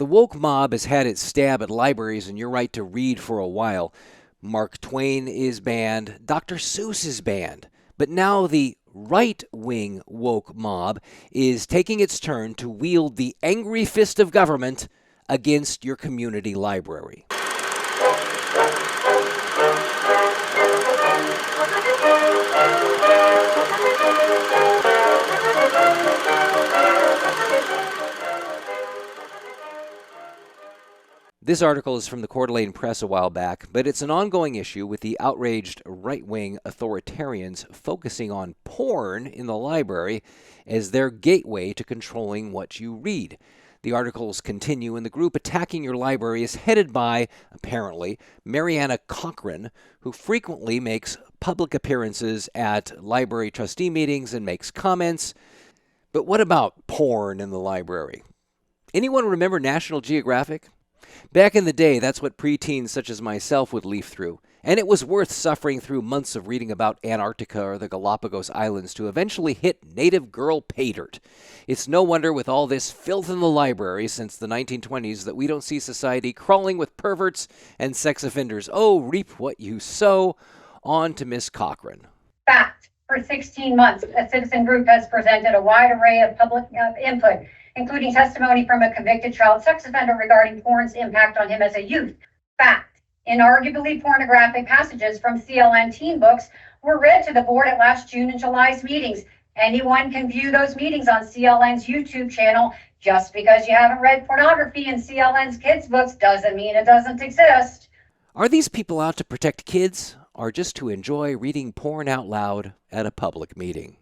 The woke mob has had its stab at libraries and your right to read for a while. Mark Twain is banned. Dr. Seuss is banned. But now the right-wing woke mob is taking its turn to wield the angry fist of government against your community library. This article is from the Coeur d'Alene Press a while back, but it's an ongoing issue with the outraged right-wing authoritarians focusing on porn in the library as their gateway to controlling what you read. The articles continue, and the group attacking your library is headed by, apparently, Mariana Cochran, who frequently makes public appearances at library trustee meetings and makes comments. But what about porn in the library? Anyone remember National Geographic? Back in the day, that's what preteens such as myself would leaf through, and it was worth suffering through months of reading about Antarctica or the Galapagos Islands to eventually hit native girl pay dirt. It's no wonder with all this filth in the library since the 1920s that we don't see society crawling with perverts and sex offenders. Oh, reap what you sow. On to Miss Cochran. Fact. For 16 months, a citizen group has presented a wide array of public input, including testimony from a convicted child sex offender regarding porn's impact on him as a youth. Fact. Inarguably pornographic passages from CLN teen books were read to the board at last June and July's meetings. Anyone can view those meetings on CLN's YouTube channel. Just because you haven't read pornography in CLN's kids' books doesn't mean it doesn't exist. Are these people out to protect kids or just to enjoy reading porn out loud at a public meeting?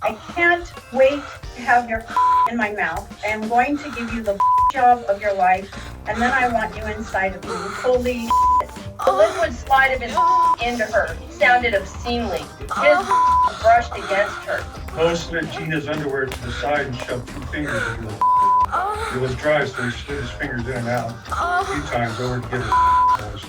I can't wait to have your in my mouth. I am going to give you the job of your life, and then I want you inside of me. Holy The liquid slide of his into her sounded obscenely. His brushed against her. Lois slid Gina's underwear to the side and shoved 2 fingers into her. It was dry, so he slid his fingers in and out a few times over to get her moist.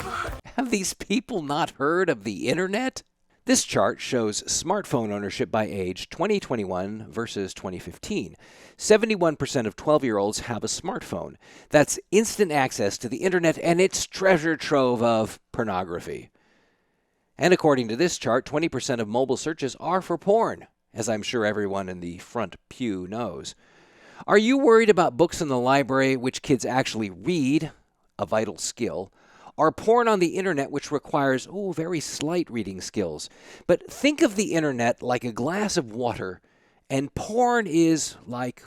Have these people not heard of the internet? This chart shows smartphone ownership by age 2021 versus 2015. 71% of 12-year-olds have a smartphone. That's instant access to the internet and its treasure trove of pornography. And according to this chart, 20% of mobile searches are for porn, as I'm sure everyone in the front pew knows. Are you worried about books in the library which kids actually read, a vital skill, or porn on the internet which requires, very slight reading skills? But think of the internet like a glass of water, and porn is like,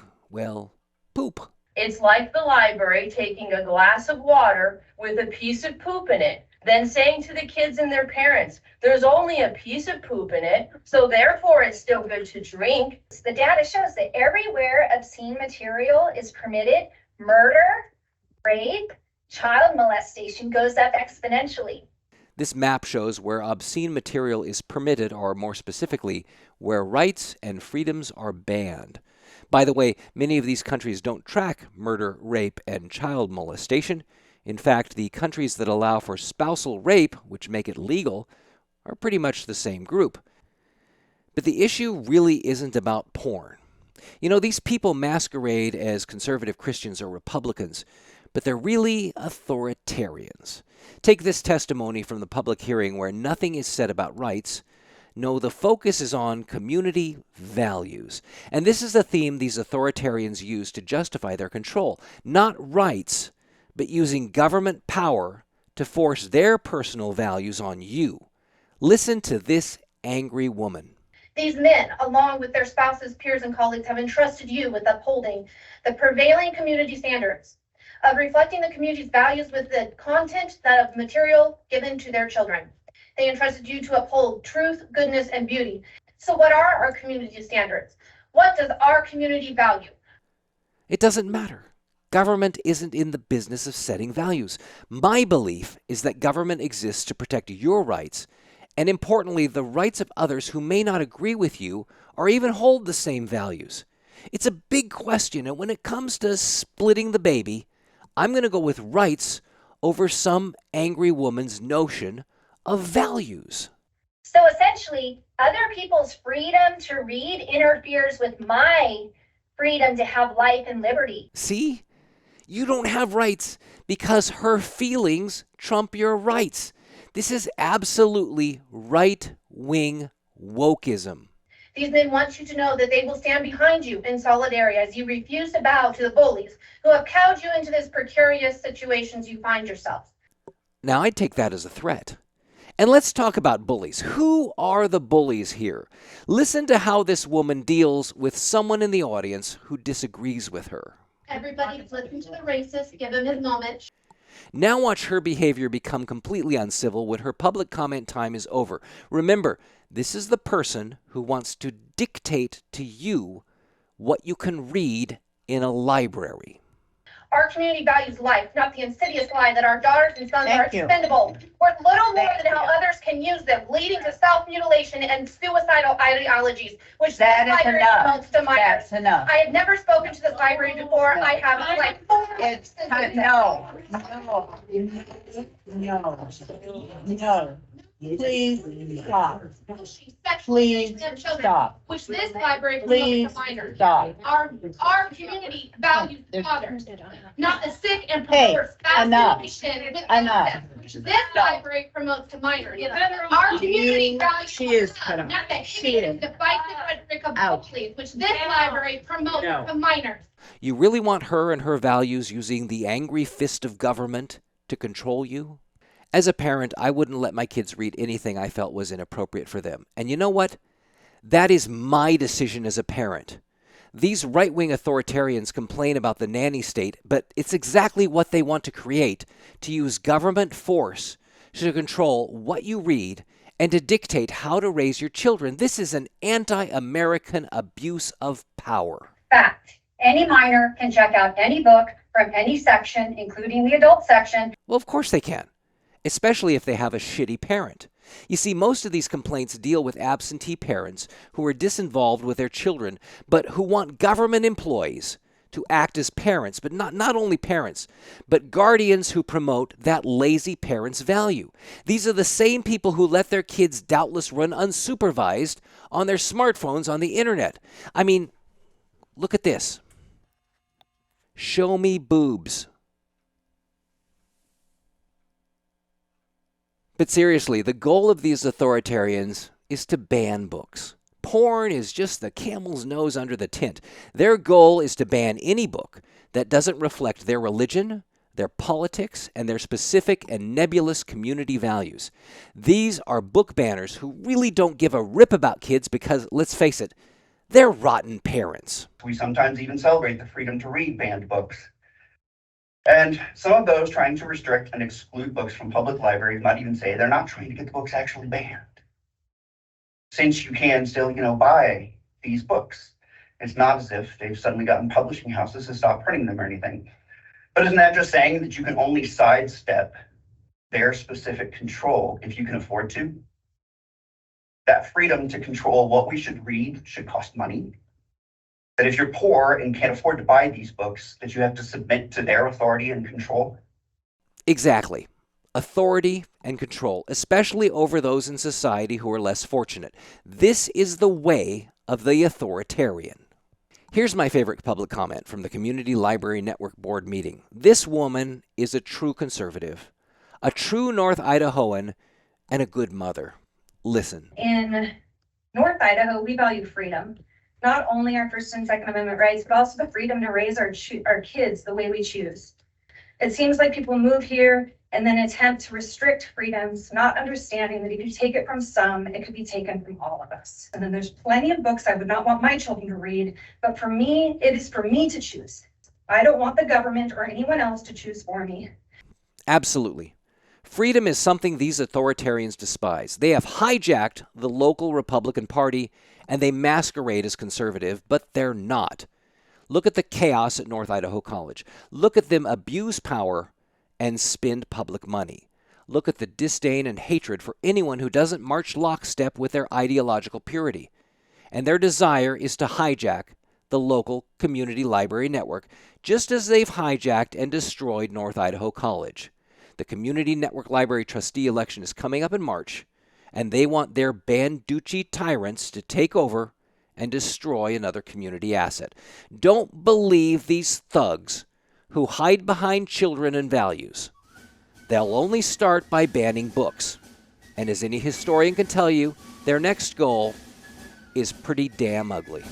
poop. It's like the library taking a glass of water with a piece of poop in it, then saying to the kids and their parents, there's only a piece of poop in it, so therefore it's still good to drink. The data shows that everywhere obscene material is permitted, murder, rape, child molestation goes up exponentially. This map shows where obscene material is permitted, or more specifically, where rights and freedoms are banned. By the way, many of these countries don't track murder, rape, and child molestation. In fact, the countries that allow for spousal rape, which make it legal, are pretty much the same group. But the issue really isn't about porn. These people masquerade as conservative Christians or Republicans, but they're really authoritarians. Take this testimony from the public hearing where nothing is said about rights. No, the focus is on community values. And this is a theme these authoritarians use to justify their control. Not rights, but using government power to force their personal values on you. Listen to this angry woman. These men, along with their spouses, peers, and colleagues, have entrusted you with upholding the prevailing community standards, of reflecting the community's values with the content of material given to their children. They entrusted you to uphold truth, goodness, and beauty. So what are our community standards? What does our community value? It doesn't matter. Government isn't in the business of setting values. My belief is that government exists to protect your rights, and importantly, the rights of others who may not agree with you or even hold the same values. It's a big question, and when it comes to splitting the baby, I'm going to go with rights over some angry woman's notion of values. So essentially, other people's freedom to read interferes with my freedom to have life and liberty. See? You don't have rights because her feelings trump your rights. This is absolutely right-wing wokeism. These men want you to know that they will stand behind you in solidarity as you refuse to bow to the bullies who have cowed you into this precarious situations you find yourself. Now, I'd take that as a threat. And let's talk about bullies. Who are the bullies here? Listen to how this woman deals with someone in the audience who disagrees with her. Everybody listen to the racist, give him his moment. Now watch her behavior become completely uncivil when her public comment time is over. Remember, this is the person who wants to dictate to you what you can read in a library. Our community values life, not the insidious lie that our daughters and sons are Thank you. expendable, worth little more Thank than how you. others can use them, leading to self-mutilation and suicidal ideologies, which That this is library enough. promotes to minors. That's enough. I have never spoken to this library before. I have like 4 It's time, no. Please stop. She sexually Please abused children, stop. which this library Please promotes to minors. stop. Our community values fathers, not a sick and Hey, perverse enough. fascination with Enough. incest, which this library promotes to minors. Our community values She is cut off. not the She is. the fight the rhetoric of Out. bullies, which this library promotes No. to minors. You really want her and her values using the angry fist of government to control you? As a parent, I wouldn't let my kids read anything I felt was inappropriate for them. And you know what? That is my decision as a parent. These right-wing authoritarians complain about the nanny state, but it's exactly what they want to create, to use government force to control what you read and to dictate how to raise your children. This is an anti-American abuse of power. Fact. Any minor can check out any book from any section, including the adult section. Well, of course they can, especially if they have a shitty parent. You see, most of these complaints deal with absentee parents who are disinvolved with their children, but who want government employees to act as parents, but not only parents, but guardians who promote that lazy parent's value. These are the same people who let their kids doubtless run unsupervised on their smartphones on the internet. I mean, look at this. Show me boobs. But seriously, the goal of these authoritarians is to ban books. Porn is just the camel's nose under the tent. Their goal is to ban any book that doesn't reflect their religion, their politics, and their specific and nebulous community values. These are book banners who really don't give a rip about kids because, let's face it, they're rotten parents. We sometimes even celebrate the freedom to read banned books. And some of those trying to restrict and exclude books from public libraries might even say they're not trying to get the books actually banned. Since you can still, buy these books. It's not as if they've suddenly gotten publishing houses to stop printing them or anything. But isn't that just saying that you can only sidestep their specific control if you can afford to? That freedom to control what we should read should cost money. That if you're poor and can't afford to buy these books, that you have to submit to their authority and control. Exactly. Authority and control, especially over those in society who are less fortunate. This is the way of the authoritarian. Here's my favorite public comment from the Community Library Network Board meeting. This woman is a true conservative, a true North Idahoan, and a good mother. Listen. In North Idaho, we value freedom. Not only our First and Second Amendment rights, but also the freedom to raise our kids the way we choose. It seems like people move here and then attempt to restrict freedoms, not understanding that if you take it from some, it could be taken from all of us. And then there's plenty of books I would not want my children to read, but for me, it is for me to choose. I don't want the government or anyone else to choose for me. Absolutely. Freedom is something these authoritarians despise. They have hijacked the local Republican Party and they masquerade as conservative, but they're not. Look at the chaos at North Idaho College. Look at them abuse power and spend public money. Look at the disdain and hatred for anyone who doesn't march lockstep with their ideological purity. And their desire is to hijack the local community library network, just as they've hijacked and destroyed North Idaho College. The Community Network Library trustee election is coming up in March, and they want their Banducci tyrants to take over and destroy another community asset. Don't believe these thugs who hide behind children and values. They'll only start by banning books. And as any historian can tell you, their next goal is pretty damn ugly.